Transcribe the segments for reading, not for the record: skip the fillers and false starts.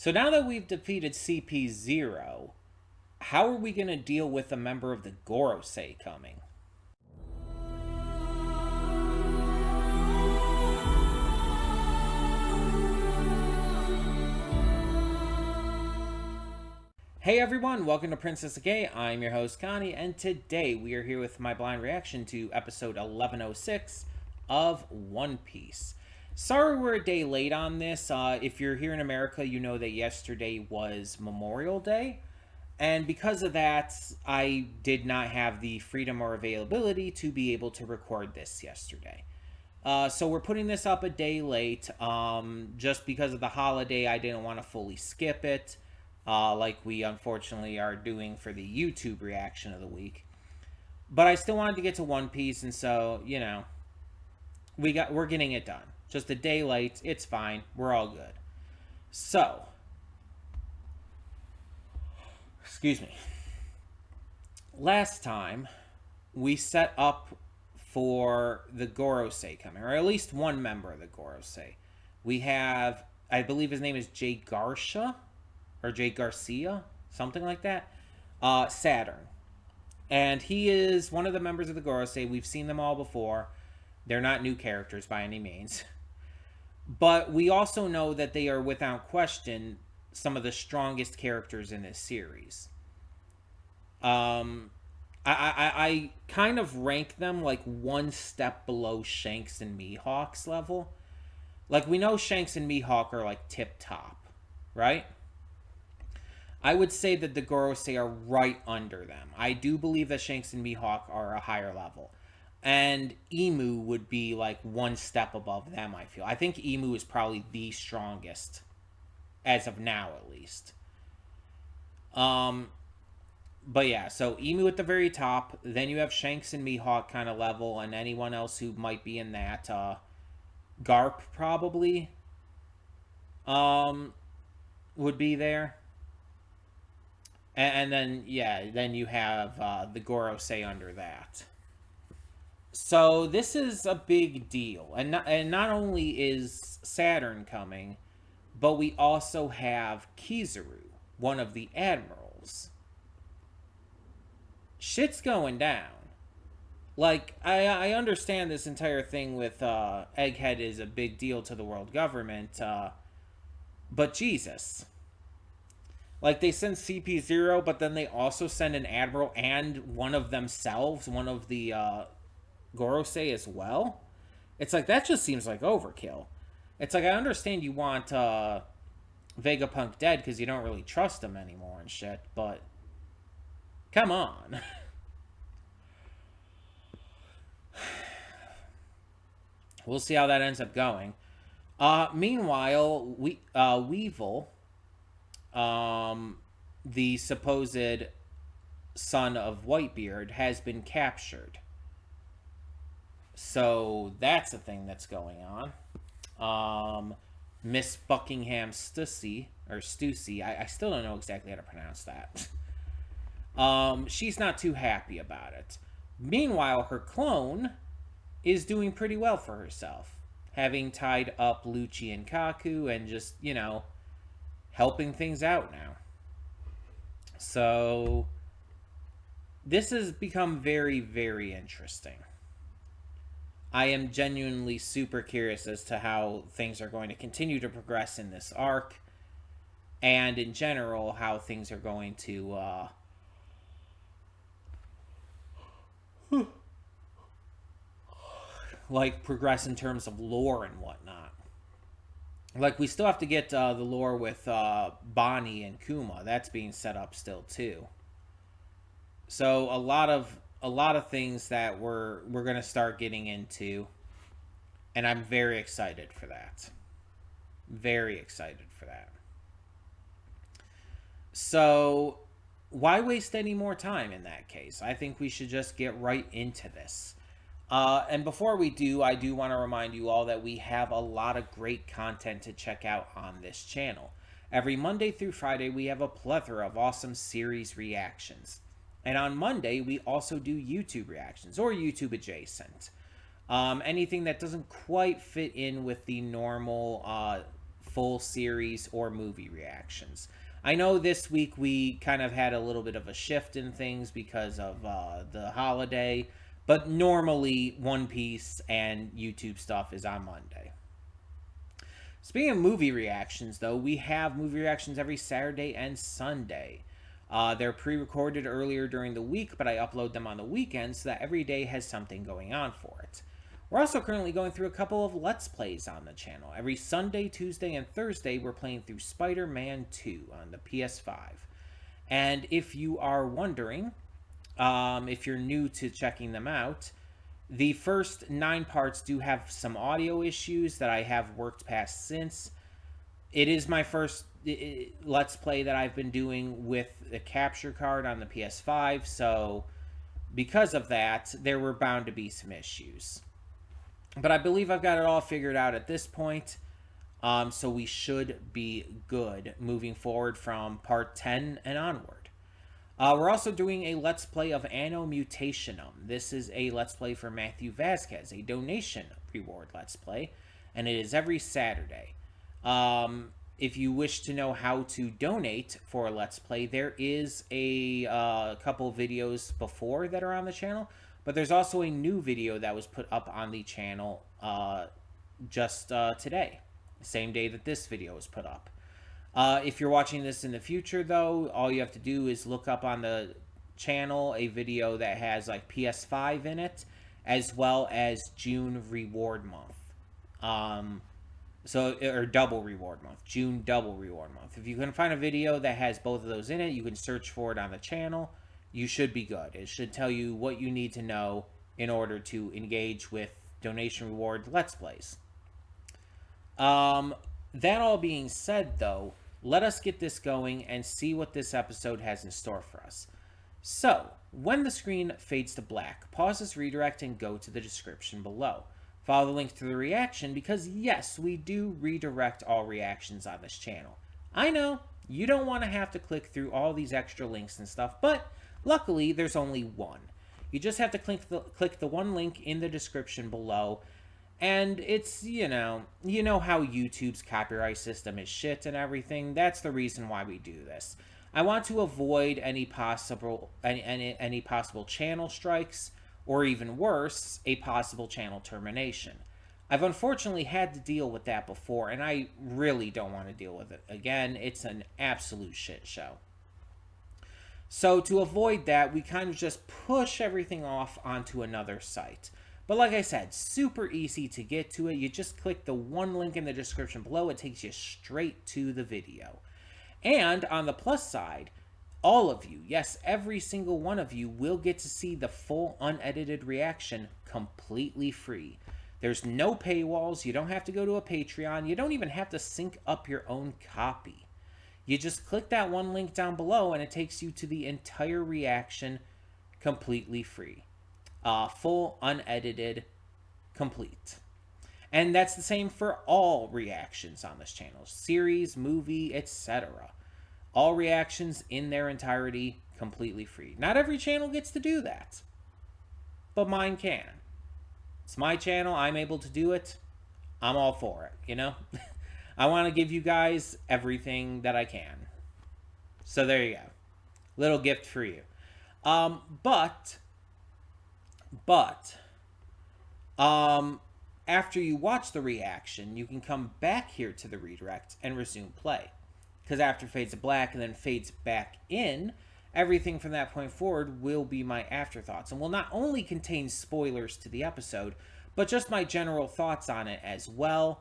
So now that we've defeated CP0, how are we going to deal with a member of the Gorosei coming? Hey everyone, welcome to Princess Gay. I'm your host Connie, and today we are here with my blind reaction to episode 1106 of One Piece. Sorry we're a day late on this. If you're here in America, you know that yesterday was Memorial Day. And because of that, I did not have the freedom or availability to be able to record this yesterday. So we're putting this up a day late. Just because of the holiday, I didn't want to fully skip it, like we unfortunately are doing for the YouTube reaction of the week. But I still wanted to get to One Piece, and so we're getting it done. Just a day late. It's fine. We're all good. So, excuse me. Last time, we set up for the Gorosei coming, or at least one member of the Gorosei. We have, I believe his name is Jay Garcia, or Jay Garcia, something like that. Saturn. And he is one of the members of the Gorosei. We've seen them all before. They're not new characters by any means. But we also know that they are, without question, some of the strongest characters in this series. I kind of rank them like one step below Shanks and Mihawk's level. Like, we know Shanks and Mihawk are like tip top, right? I would say that the Gorosei are right under them. I do believe that Shanks and Mihawk are a higher level. And Emu would be like one step above them, I feel. I think Emu is probably the strongest, as of now at least. But yeah, so Emu at the very top. Then you have Shanks and Mihawk kind of level, and anyone else who might be in that. Garp probably would be there. And then, yeah, then you have the Gorosei under that. So this is a big deal. And not only is Saturn coming, but we also have Kizaru, one of the admirals. Shit's going down. Like, I understand this entire thing with Egghead is a big deal to the world government, but Jesus. Like, they send CP0, but then they also send an admiral and one of themselves, one of the Gorosei as well. It's like, that just seems like overkill. It's like, I understand you want Vegapunk dead because you don't really trust him anymore and shit, but come on. We'll see how that ends up going. Meanwhile, Weevil, the supposed son of Whitebeard, has been captured. So that's a thing that's going on. Miss Buckingham Stussy, or Stussy, I still don't know exactly how to pronounce that. She's not too happy about it. Meanwhile, her clone is doing pretty well for herself, having tied up Lucci and Kaku and just, helping things out now. So this has become very, very interesting. I am genuinely super curious as to how things are going to continue to progress in this arc, and in general, how things are going to like progress in terms of lore and whatnot. Like, we still have to get the lore with Bonnie and Kuma. That's being set up still too. So a lot of things that we're gonna start getting into, and I'm very excited for that. Very excited for that. So why waste any more time in that case? I think we should just get right into this. And before we do, I do want to remind you all that we have a lot of great content to check out on this channel. Every Monday through Friday, we have a plethora of awesome series reactions. And on Monday, we also do YouTube reactions, or YouTube adjacent. Anything that doesn't quite fit in with the normal full series or movie reactions. I know this week we kind of had a little bit of a shift in things because of the holiday, but normally One Piece and YouTube stuff is on Monday. Speaking of movie reactions, though, we have movie reactions every Saturday and Sunday. They're pre-recorded earlier during the week, but I upload them on the weekend so that every day has something going on for it. We're also currently going through a couple of Let's Plays on the channel. Every Sunday, Tuesday, and Thursday, we're playing through Spider-Man 2 on the PS5. And if you are wondering, if you're new to checking them out, the first 9 parts do have some audio issues that I have worked past since. It is my first Let's Play that I've been doing with the capture card on the PS5, so because of that, there were bound to be some issues. But I believe I've got it all figured out at this point, so we should be good moving forward from part 10 and onward. We're also doing a Let's Play of Anno Mutationum. This is a Let's Play for Matthew Vasquez, a donation reward Let's Play, and it is every Saturday. If you wish to know how to donate for a Let's Play, there is a couple videos before that are on the channel, but there's also a new video that was put up on the channel just today, same day that this video was put up. If you're watching this in the future, though, all you have to do is look up on the channel a video that has like PS5 in it, as well as June Reward Month. Or Double Reward Month. June Double Reward Month. If you can find a video that has both of those in it, you can search for it on the channel. You should be good. It should tell you what you need to know in order to engage with donation reward Let's Plays. That all being said, though, let us get this going and see what this episode has in store for us. So, when the screen fades to black, pause this redirect and go to the description below. Follow the link to the reaction because, yes, we do redirect all reactions on this channel. I know, you don't want to have to click through all these extra links and stuff, but luckily there's only one. You just have to click the one link in the description below, and it's, you know how YouTube's copyright system is shit and everything. That's the reason why we do this. I want to avoid any possible channel strikes, or even worse, a possible channel termination. I've unfortunately had to deal with that before, and I really don't want to deal with it again. It's an absolute shit show. So to avoid that, we kind of just push everything off onto another site. But like I said, super easy to get to it. You just click the one link in the description below. It takes you straight to the video. And on the plus side, all of you, yes, every single one of you will get to see the full unedited reaction completely free. There's no paywalls. You don't have to go to a Patreon. You don't even have to sync up your own copy. You just click that one link down below and it takes you to the entire reaction completely free. Full, unedited, complete. And that's the same for all reactions on this channel. Series, movie, etc. All reactions in their entirety, completely free. Not every channel gets to do that, but mine can. It's my channel. I'm able to do it. I'm all for it, you know? I want to give you guys everything that I can. So there you go. Little gift for you. After you watch the reaction, you can come back here to the redirect and resume play. Because after it fades to black and then fades back in, everything from that point forward will be my afterthoughts and will not only contain spoilers to the episode, but just my general thoughts on it as well,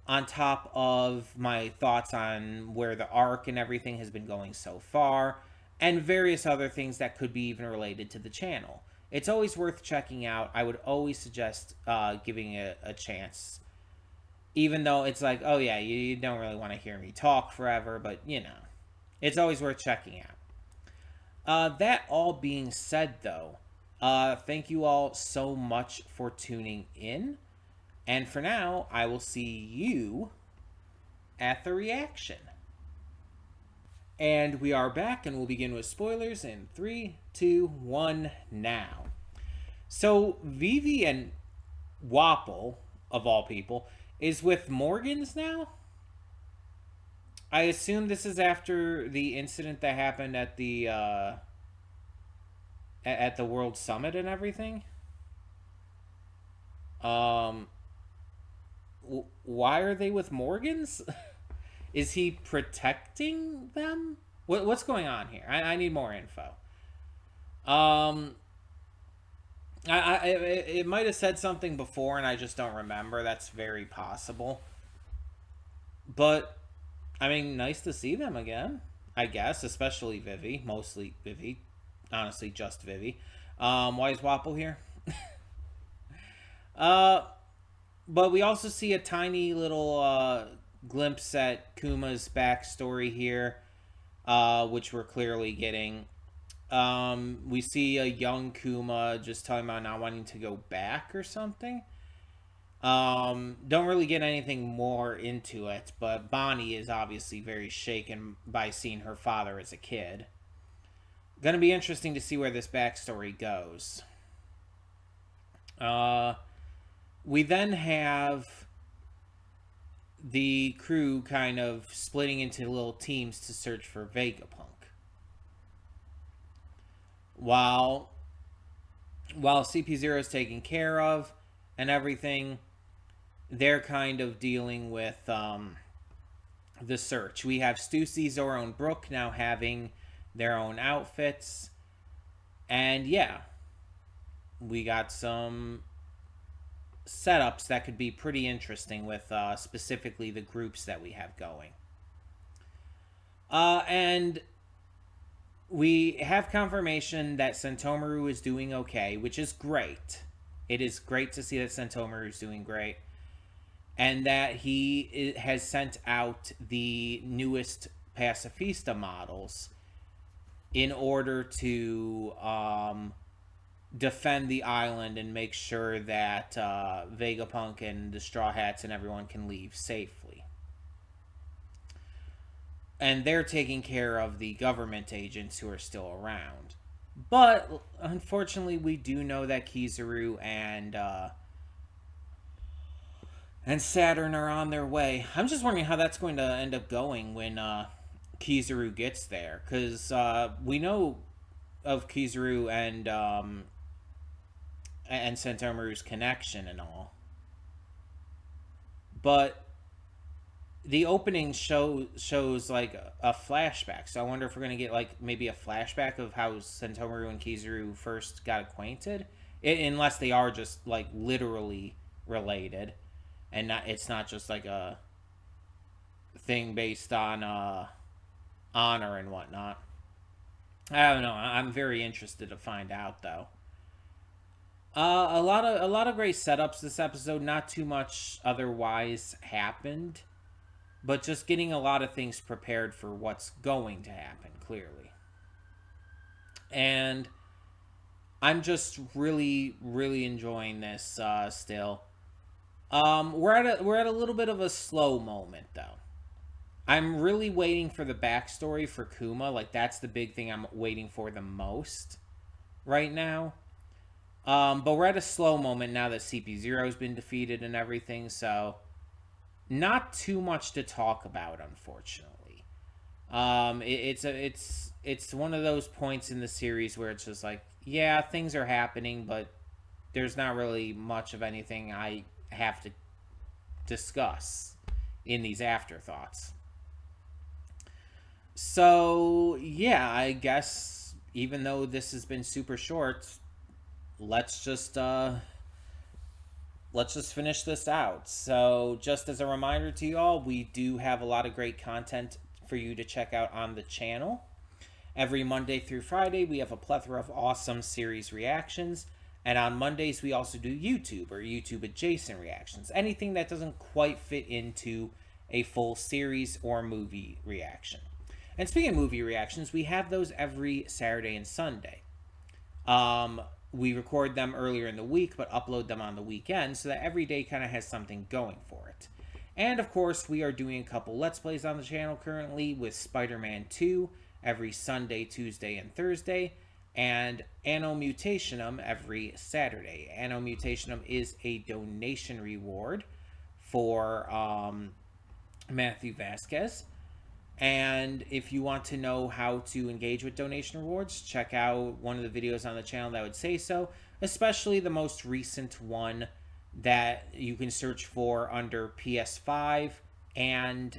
on top of my thoughts on where the arc and everything has been going so far, and various other things that could be even related to the channel. It's always worth checking out. I would always suggest giving it a chance. Even though it's like, oh yeah, you don't really want to hear me talk forever, but you know, it's always worth checking out. That all being said, though, thank you all so much for tuning in. And for now, I will see you at the reaction. And we are back, and we'll begin with spoilers in 3, 2, 1, now. So, Vivian Wapple, of all people, is with Morgans now? I assume this is after the incident that happened at the at the World Summit and everything. Um, why are they with Morgans? Is he protecting them? What's going on here? I need more info. Um, it might have said something before and I just don't remember. That's very possible. But I mean, nice to see them again. I guess, especially Vivi, mostly Vivi. Honestly, just Vivi. Why is Wapple here? Uh, but we also see a tiny little glimpse at Kuma's backstory here, which we're clearly getting. We see a young Kuma just talking about not wanting to go back or something. Don't really get anything more into it, but Bonnie is obviously very shaken by seeing her father as a kid. Gonna be interesting to see where this backstory goes. Uh, we then have the crew kind of splitting into little teams to search for Vegapunk. While CP0 is taken care of and everything, they're kind of dealing with the search. We have Stussy, Zoro, and Brooke now having their own outfits. And yeah, we got some setups that could be pretty interesting with specifically the groups that we have going. And we have confirmation that Sentomaru is doing okay, which is great. It is great to see that Sentomaru is doing great. And that he has sent out the newest Pacifista models in order to defend the island and make sure that Vegapunk and the Straw Hats and everyone can leave safely. And they're taking care of the government agents who are still around. But unfortunately, we do know that Kizaru and Saturn are on their way. I'm just wondering how that's going to end up going when Kizaru gets there, because we know of Kizaru and Sentomaru's connection and all, but the opening shows like a flashback. So I wonder if we're gonna get like maybe a flashback of how Sentomaru and Kizaru first got acquainted, unless they are just like literally related, and it's not just like a thing based on honor and whatnot. I don't know. I'm very interested to find out though. A lot of great setups this episode. Not too much otherwise happened, but just getting a lot of things prepared for what's going to happen, clearly. And I'm just really, really enjoying this still. We're at a little bit of a slow moment though. I'm really waiting for the backstory for Kuma. Like that's the big thing I'm waiting for the most right now. But we're at a slow moment now that CP0 has been defeated and everything, so not too much to talk about, unfortunately. It's one of those points in the series where it's just like, yeah, things are happening, but there's not really much of anything I have to discuss in these afterthoughts. So yeah, I guess even though this has been super short, let's just finish this out. So just as a reminder to you all, we do have a lot of great content for you to check out on the channel. Every Monday through Friday, we have a plethora of awesome series reactions. And on Mondays, we also do YouTube or YouTube adjacent reactions. Anything that doesn't quite fit into a full series or movie reaction. And speaking of movie reactions, we have those every Saturday and Sunday. We record them earlier in the week, but upload them on the weekend so that every day kind of has something going for it. And of course, we are doing a couple Let's Plays on the channel currently with Spider-Man 2 every Sunday, Tuesday, and Thursday, and Anno Mutationum every Saturday. Anno Mutationum is a donation reward for Matthew Vasquez. And if you want to know how to engage with donation rewards, check out one of the videos on the channel that would say so, especially the most recent one that you can search for under PS5 and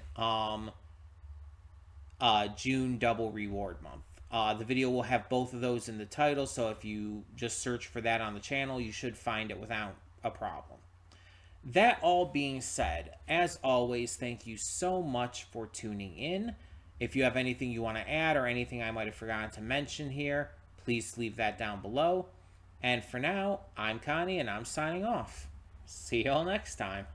June double reward month. The video will have both of those in the title, so if you just search for that on the channel, you should find it without a problem. That all being said, as always, thank you so much for tuning in. If you have anything you want to add or anything I might have forgotten to mention here, please leave that down below. And for now, I'm Connie and I'm signing off. See you all next time.